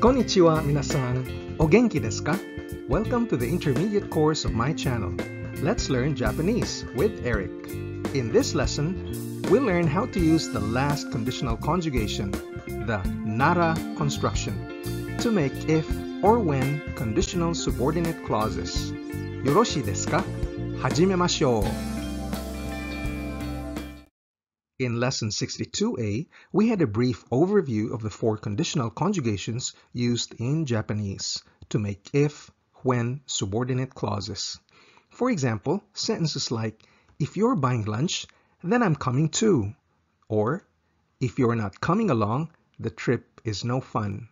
Konnichiwa minasan. O genki desu ka? Welcome to the intermediate course of my channel. Let's learn Japanese with Eric. In this lesson, we'll learn how to use the last conditional conjugation, the NARA construction, to make if or when conditional subordinate clauses. Yoroshii desu ka? Hajimemashou. In Lesson 62a, we had a brief overview of the 4 conditional conjugations used in Japanese to make if, when subordinate clauses. For example, sentences like, if you're buying lunch, then I'm coming too. Or, if you're not coming along, the trip is no fun.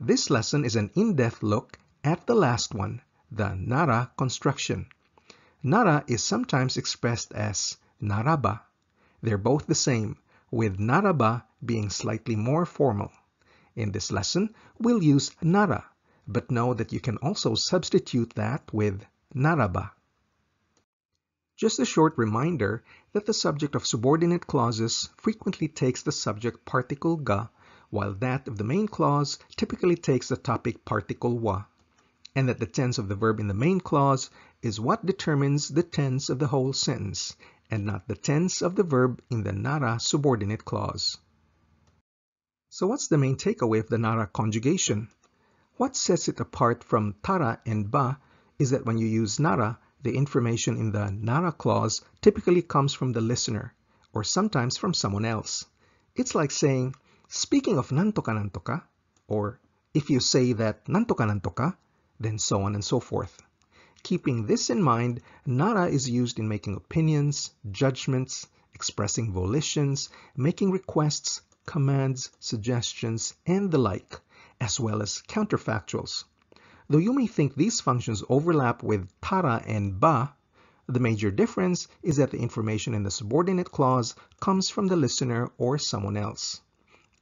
This lesson is an in-depth look at the last one, the NARA construction. NARA is sometimes expressed as naraba. They're both the same, with naraba being slightly more formal. In this lesson, we'll use nara, but know that you can also substitute that with naraba. Just a short reminder that the subject of subordinate clauses frequently takes the subject particle ga, while that of the main clause typically takes the topic particle wa, and that the tense of the verb in the main clause is what determines the tense of the whole sentence, and not the tense of the verb in the NARA subordinate clause. So what's the main takeaway of the NARA conjugation? What sets it apart from tara and ba is that when you use NARA, the information in the NARA clause typically comes from the listener, or sometimes from someone else. It's like saying, speaking of nantoka, or if you say that nantoka, then so on and so forth. Keeping this in mind, NARA is used in making opinions, judgments, expressing volitions, making requests, commands, suggestions, and the like, as well as counterfactuals. Though you may think these functions overlap with tara and ba, the major difference is that the information in the subordinate clause comes from the listener or someone else.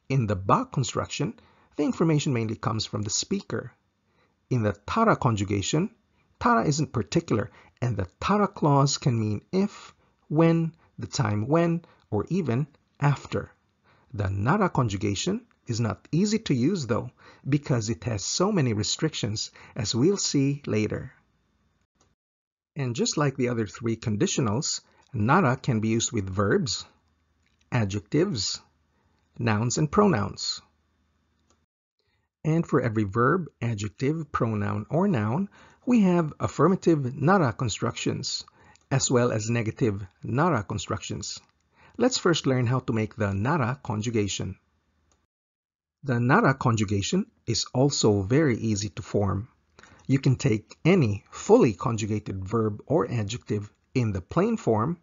In the ba construction, the information mainly comes from the speaker. In the tara conjugation, tara isn't particular, and the tara clause can mean if, when, the time when, or even after. The NARA conjugation is not easy to use though, because it has so many restrictions, as we'll see later. And just like the other 3 conditionals, NARA can be used with verbs, adjectives, nouns, and pronouns. And for every verb, adjective, pronoun, or noun, we have affirmative NARA constructions, as well as negative NARA constructions. Let's first learn how to make the NARA conjugation. The NARA conjugation is also very easy to form. You can take any fully conjugated verb or adjective in the plain form,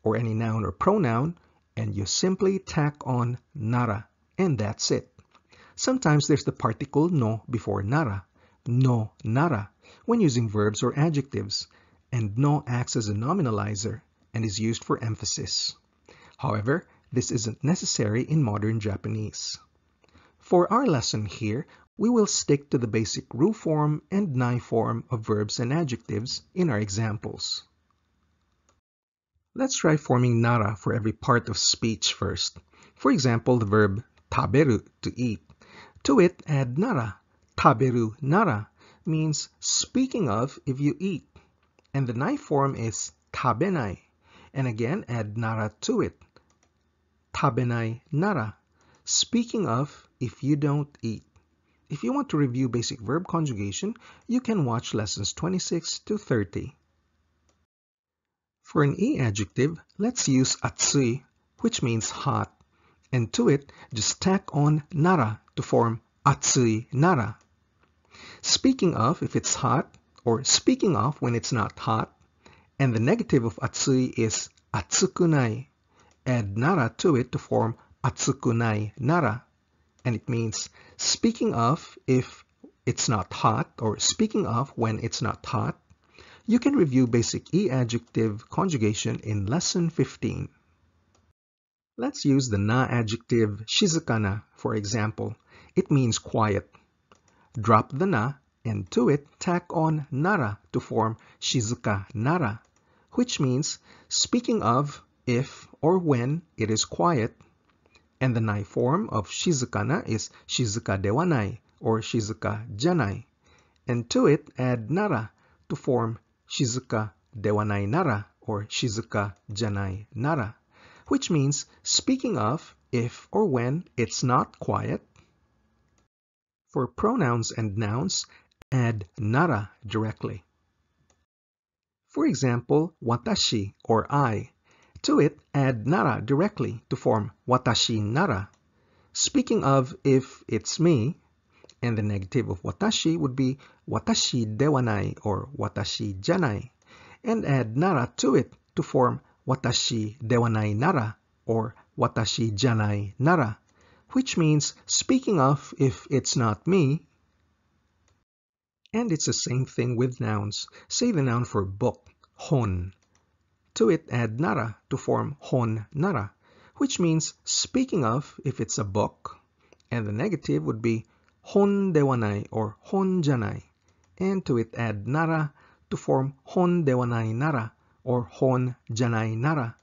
or any noun or pronoun, and you simply tack on NARA, and that's it. Sometimes there's the particle no before NARA, no NARA, when using verbs or adjectives, and no acts as a nominalizer and is used for emphasis. However, this isn't necessary in modern Japanese. For our lesson here, we will stick to the basic ru form and nai form of verbs and adjectives in our examples. Let's try forming NARA for every part of speech first. For example, the verb taberu, to eat. To it, add NARA. Taberu NARA means speaking of if you eat. And the nai form is tabenai. And again, add NARA to it. Tabenai NARA. Speaking of if you don't eat. If you want to review basic verb conjugation, you can watch lessons 26 to 30. For an e adjective, let's use atsui, which means hot. And to it, just tack on NARA to form atsui NARA. Speaking of if it's hot, or speaking of when it's not hot, and the negative of atsui is atsukunai. Add NARA to it to form atsukunai NARA, and it means speaking of if it's not hot, or speaking of when it's not hot. You can review basic e-adjective conjugation in lesson 15. Let's use the na adjective shizukana for example. It means quiet. Drop the na, and to it tack on nara to form shizuka nara, which means speaking of if or when it is quiet. And the nai form of shizukana is shizuka dewanai, or shizuka janai, and to it add nara to form shizuka dewanai nara or shizuka janai nara, which means speaking of if or when it's not quiet. For pronouns and nouns, add nara directly. For example, watashi or I. To it, add nara directly to form watashi nara. Speaking of if it's me, and the negative of watashi would be watashi dewanai or watashi janai, and add nara to it to form watashi dewanai nara or watashi janai nara, which means speaking of if it's not me. And it's the same thing with nouns. Say the noun for book, hon. To it add nara to form hon nara, which means speaking of if it's a book, and the negative would be hon dewanai or hon janai, and to it add nara to form hon dewanai nara or hon janai nara,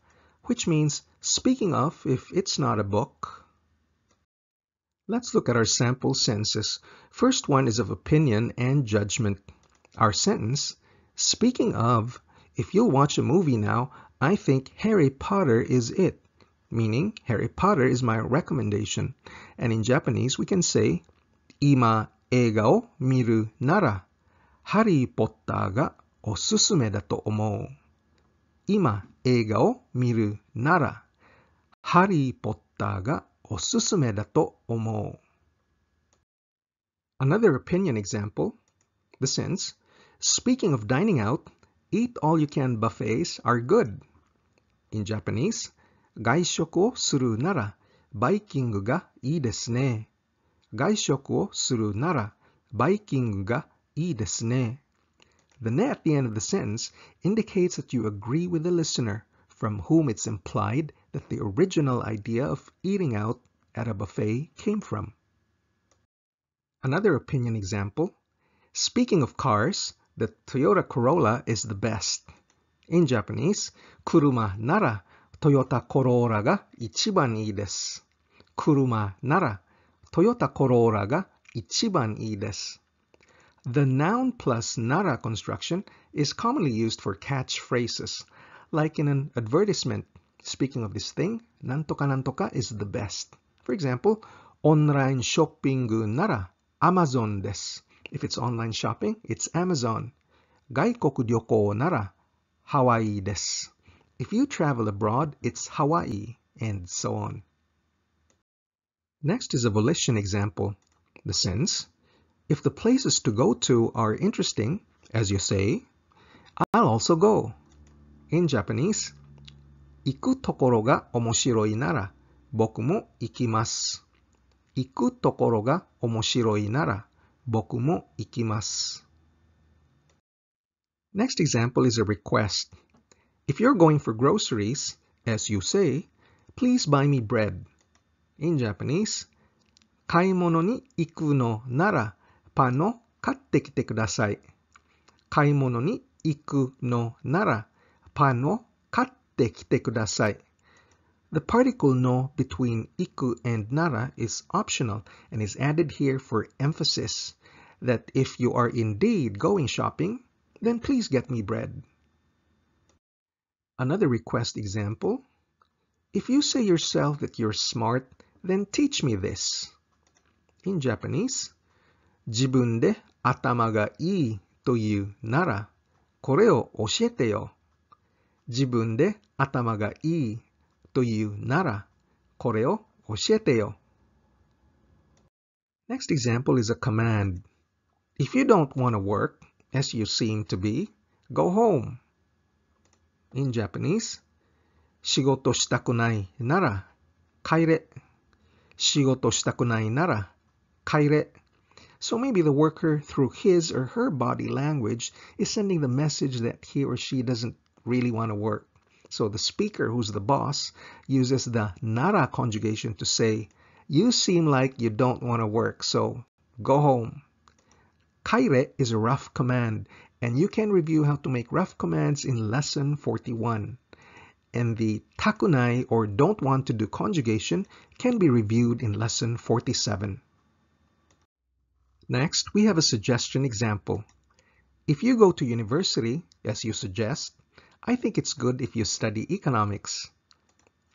which means speaking of if it's not a book. Let's look at our sample sentences. First one is of opinion and judgment. Our sentence, speaking of, if you'll watch a movie now, I think Harry Potter is it, meaning Harry Potter is my recommendation. And in Japanese, we can say, Ima eiga o miru nara, Harry Potter ga osusume da to omou. Ima eiga o miru nara, Harry Potter ga osusume da to omou. Another opinion example, the sentence, speaking of dining out, eat-all-you-can buffets are good. In Japanese, 外食をするならバイキングがいいですね。外食をするならバイキングがいいですね。The ne at the end of the sentence indicates that you agree with the listener, from whom it's implied that the original idea of eating out at a buffet came from. Another opinion example, speaking of cars, the Toyota Corolla is the best. In Japanese, 車ならトヨタコローラが一番いいです。車ならトヨタコローラが一番いいです。The noun plus nara construction is commonly used for catchphrases, like in an advertisement. Speaking of this thing, なんとかなんとか is the best. For example, オンラインショッピングなら Amazon です。If it's online shopping, it's Amazon. 外国旅行なら Hawaii です。If you travel abroad, it's Hawaii, and so on. Next is a volition example. The sentence, if the places to go to are interesting, as you say, I'll also go. In Japanese, 行くところが面白いなら僕も行きます。行くところが面白いなら僕も行きます。Next example is a request. If you're going for groceries, as you say, please buy me bread. In Japanese, 買い物に行くのならパンを買ってきてください。買い物に行くのならパンを買ってきてください。The particle no between iku and nara is optional and is added here for emphasis, that if you are indeed going shopping, then please get me bread. Another request example, if you say yourself that you're smart, then teach me this. In Japanese, 自分で頭がいいというならこれを教えてよ。自分で頭がいいというならこれを教えてよ。Next example is a command. If you don't want to work, as you seem to be, go home. In Japanese, 仕事したくないなら帰れ。仕事したくないなら帰れ. So maybe the worker, through his or her body language, is sending the message that he or she doesn't really want to work. So the speaker, who's the boss, uses the nara conjugation to say, you seem like you don't want to work, so go home. Kaire is a rough command, and you can review how to make rough commands in lesson 41. And the takunai, or don't want to do conjugation, can be reviewed in lesson 47. Next, we have a suggestion example. If you go to university, as you suggest, I think it's good if you study economics.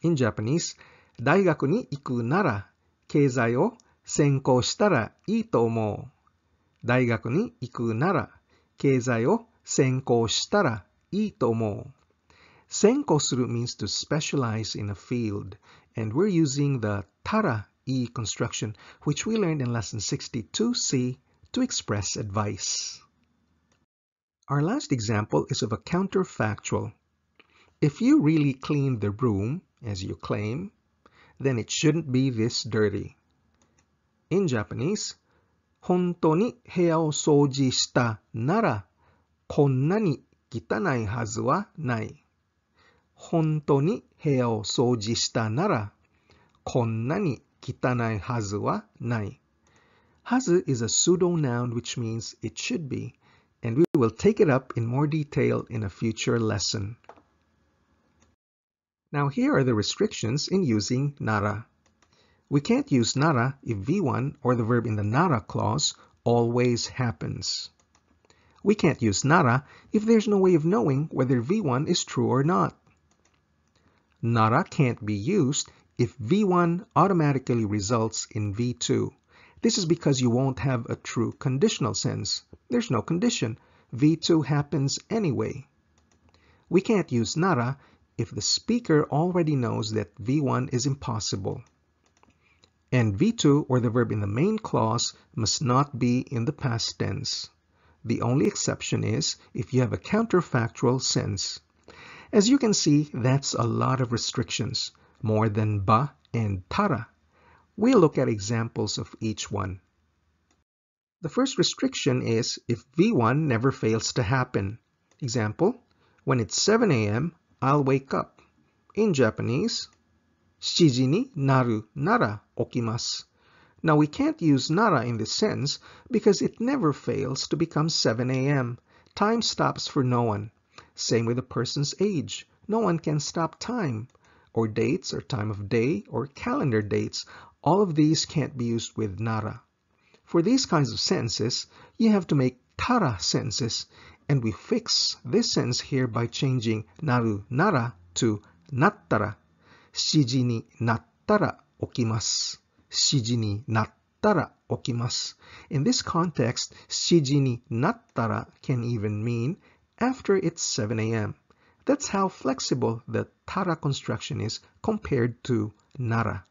In Japanese, 大学に行くなら経済を専攻したらいいと思う。大学に行くなら経済を専攻したらいいと思う。専攻する means to specialize in a field, and we're using the tara-i construction, which we learned in lesson 62C to express advice. Our last example is of a counterfactual. If you really cleaned the room, as you claim, then it shouldn't be this dirty. In Japanese, 本当に部屋を掃除したならこんなに汚いはずはない。本当に部屋を掃除したならこんなに汚いはずはない。はず is a pseudo noun which means it should be, and we will take it up in more detail in a future lesson. Now here are the restrictions in using NARA. We can't use NARA if V1 or the verb in the NARA clause always happens. We can't use NARA if there's no way of knowing whether V1 is true or not. NARA can't be used if V1 automatically results in V2. This is because you won't have a true conditional sense. There's no condition. V2 happens anyway. We can't use NARA if the speaker already knows that V1 is impossible. And V2 or the verb in the main clause must not be in the past tense. The only exception is if you have a counterfactual sense. As you can see, that's a lot of restrictions, more than ba and tara. We'll look at examples of each one. The first restriction is if V1 never fails to happen. Example, when it's 7 a.m., I'll wake up. In Japanese, 7時になるなら起きます. Now we can't use nara in this sense because it never fails to become 7 a.m. Time stops for no one. Same with a person's age. No one can stop time. Or dates, or time of day, or calendar dates. All of these can't be used with nara. For these kinds of sentences, you have to make tara sentences, and we fix this sentence here by changing naru nara to nattara. 7時になったら起きます。7時になったら起きます。In this context, 7時になったら can even mean after it's 7 a.m. That's how flexible the tara construction is compared to nara.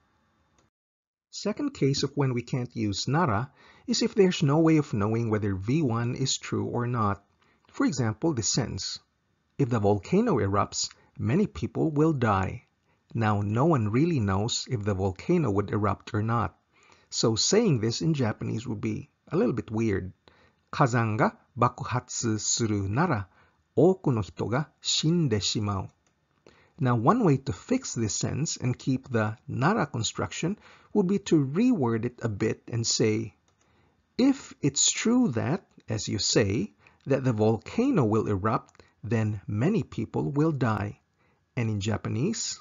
Second case of when we can't use nara is if there's no way of knowing whether V1 is true or not. For example, this sentence, if the volcano erupts, many people will die. Now, no one really knows if the volcano would erupt or not. So saying this in Japanese would be a little bit weird. 火山が爆発するなら多くの人が死んでしまう. Now, one way to fix this sentence and keep the nara construction would be to reword it a bit and say, if it's true that, as you say, that the volcano will erupt, then many people will die. And in Japanese,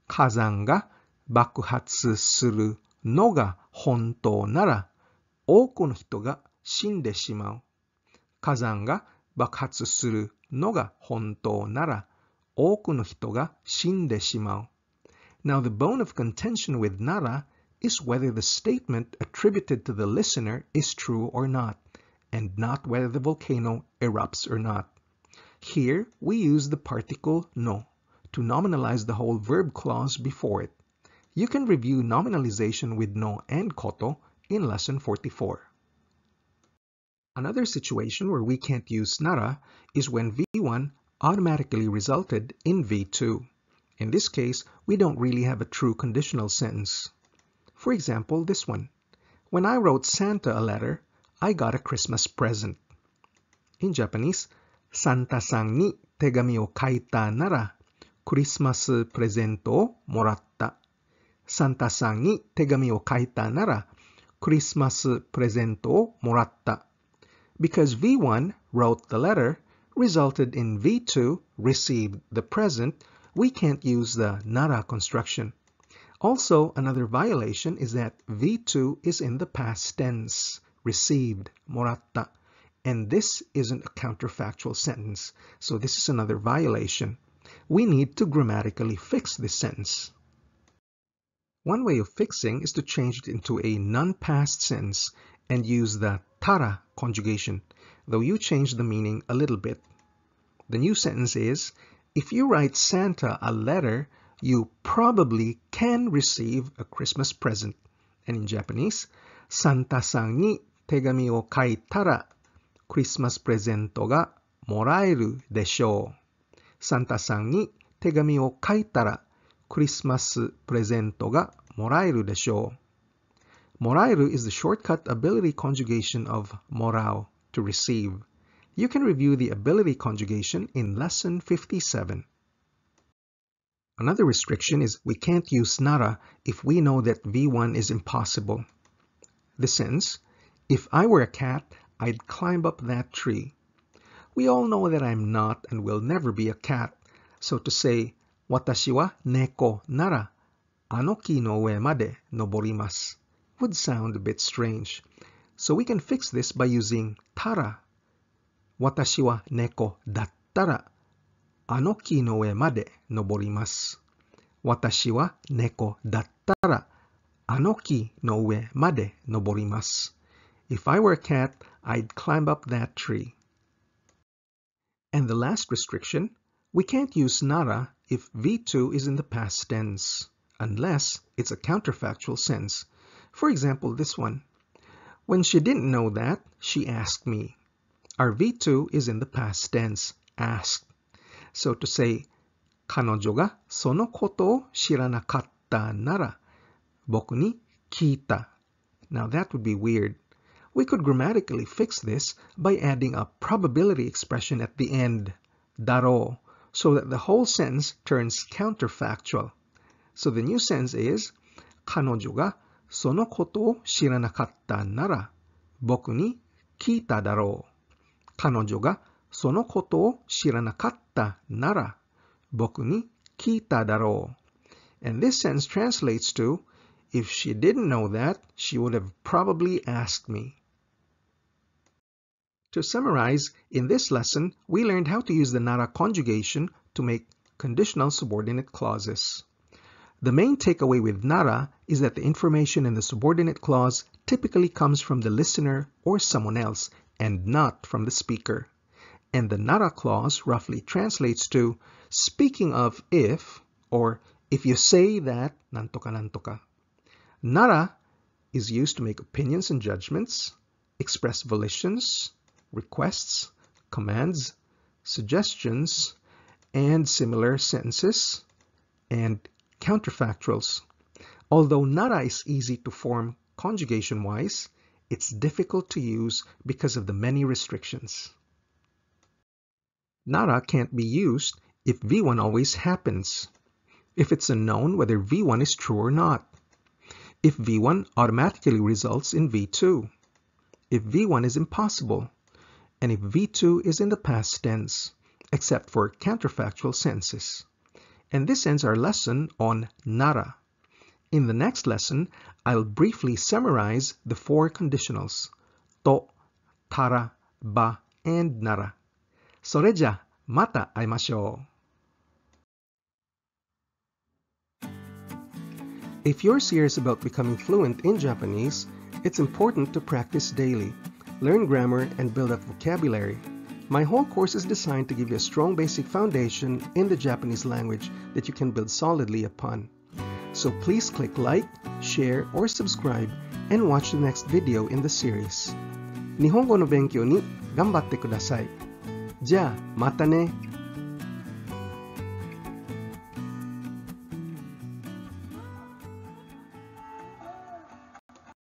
火山が爆発するのが本当なら多くの人が死んでしまう。火山が爆発するのが本当なら多くの人が死んでしまう。Now the bone of contention with nara is whether the statement attributed to the listener is true or not, and not whether the volcano erupts or not. Here we use the particle no to nominalize the whole verb clause before it. You can review nominalization with no and koto in lesson 44. Another situation where we can't use nara is when V1 automatically resulted in V2. In this case, we don't really have a true conditional sentence. For example, this one. When I wrote Santa a letter, I got a Christmas present. In Japanese, サンタさんに手紙を書いたならクリスマスプレゼントをもらった。サンタさんに手紙を書いたならクリスマスプレゼントをもらった. Because V1 wrote the letter resulted in V2 received the present, we can't use the nara construction. Also, another violation is that V2 is in the past tense. received, moratta. And this isn't a counterfactual sentence, so this is another violation. We need to grammatically fix this sentence. One way of fixing is to change it into a non-past sentence and use the tara conjugation, though you change the meaning a little bit. The new sentence is, if you write Santa a letter, you probably can receive a Christmas present. And in Japanese, Santa-san ni tegami o kaitara Christmas presento ga moraeru deshou. Santa-san ni tegami o kaitara Christmas presento ga moraeru deshou. Moraeru is the shortcut ability conjugation of morao, to receive. You can review the ability conjugation in lesson 57. Another restriction is we can't use nara if we know that V1 is impossible. The sentence, if I were a cat, I'd climb up that tree. We all know that I'm not and will never be a cat. So to say, watashi wa neko nara, ano ki no ue made noborimasu, would sound a bit strange. So we can fix this by using tara. Watashi wa neko dattara, ano ki no ue made noborimasu. Watashi wa neko dattara, ano ki no ue made noborimasu. If I were a cat, I'd climb up that tree. And the last restriction, we can't use nara if V2 is in the past tense, unless it's a counterfactual sense. For example, this one. When she didn't know that, she asked me. Our V2 is in the past tense, asked. So to say, 彼女がそのことを知らなかったなら、僕に聞いた. Now that would be weird. We could grammatically fix this by adding a probability expression at the end, daro, so that the whole sentence turns counterfactual. So the new sentence is, 彼女がそのことを知らなかったなら、僕に聞いただろう。彼女がそのことを知らなかったなら、僕に聞いただろう。And this sentence translates to, if she didn't know that, she would have probably asked me. To summarize, in this lesson, we learned how to use the NARA conjugation to make conditional subordinate clauses. The main takeaway with NARA is that the information in the subordinate clause typically comes from the listener or someone else and not from the speaker. And the NARA clause roughly translates to, speaking of if, or if you say that, nantoka nantoka. NARA is used to make opinions and judgments, express volitions, requests, commands, suggestions, and similar sentences, and counterfactuals. Although nara is easy to form conjugation-wise, it's difficult to use because of the many restrictions. Nara can't be used if V1 always happens, if it's unknown whether V1 is true or not, if V1 automatically results in V2, if V1 is impossible, and if V2 is in the past tense, except for counterfactual sentences. And this ends our lesson on nara. In the next lesson, I'll briefly summarize the four conditionals, to, tara, ba, and nara. それじゃ、また会いましょう. If you're serious about becoming fluent in Japanese, it's important to practice daily. Learn grammar and build up vocabulary. My whole course is designed to give you a strong basic foundation in the Japanese language that you can build solidly upon. So please click like, share, or subscribe and watch the next video in the series. Nihongo no benkyou ni ganbatte kudasai. じゃあ、またね。